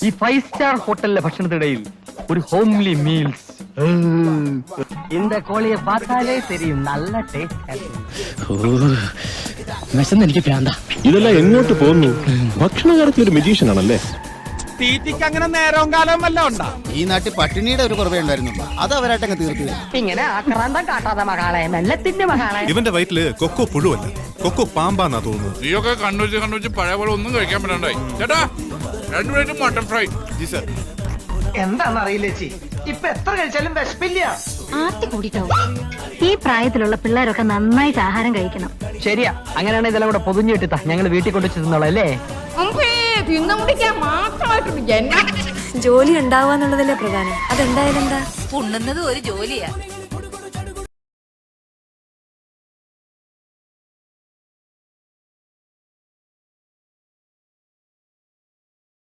ഈ 5 സ്റ്റാർ ഹോട്ടലിലെ ഭക്ഷണത്തിനിടയിൽ ഒരു ഹോംലി മീൽസ്. இந்த கோழியை பார்த்தாலே தெரியும் நல்ல ടേസ്റ്റ്. എനിക്ക് പ്രാന്താ. ഇതെല്ലാം എങ്ങോട്ട് പോകുന്നു? ഭക്ഷണ കാര്യത്തിൽ ഒരു മെജീഷ്യൻ ആണല്ലേ? തീറ്റിക്ക് അങ്ങനെ നേരവും കാലവും വല്ല ഉണ്ടാ? ഈ നാട്ടിൽ പട്ടിണിയുടെ ഒരു കുറവേ ഉണ്ടായിരുന്നു, അത് അവരായിട്ടങ്ങ് തീർത്തു. ഇങ്ങനെ ആക്രാന്തം കാട്ടാതെ മകളെ, മെല്ലത്തിന്റെ മകളെ. ഇവന്റെ വയറ്റില് കൊക്കോ പുഴുവല്ല, കൊക്കോ പാമ്പാന്നാ തോന്നുന്നു. നീയൊക്കെ കണ്ണുവെച്ച് പഴയ പോലെ ഒന്നും കഴിക്കാൻ പറ്റണ്ടായി. ചേട്ടാ 2 plate mutton fry. G sir. എന്താന്നറിയില്ല ചേച്ചി, ഇപ്പൊ എത്ര കഴിച്ചാലും വിശപ്പില്ല. ആർത്തി കൂടിട്ടാവും. ഈ പ്രായത്തിലുള്ള പിള്ളേരൊക്കെ നന്നായിട്ട് ആഹാരം കഴിക്കണം. ശരിയാ, അങ്ങനെയാണെങ്കിൽ ഇതെല്ലാം കൂടെ പൊതിഞ്ഞിട്ടാ ഞങ്ങൾ വീട്ടിൽ കൊണ്ടു ചെന്നോളാം അല്ലേ? ജോലി ഉണ്ടാവുക എന്നുള്ളതല്ലേ പ്രധാനം. അതെന്തായാലും എന്താ ഉണ്ണുന്നത് ഒരു ജോലിയാ.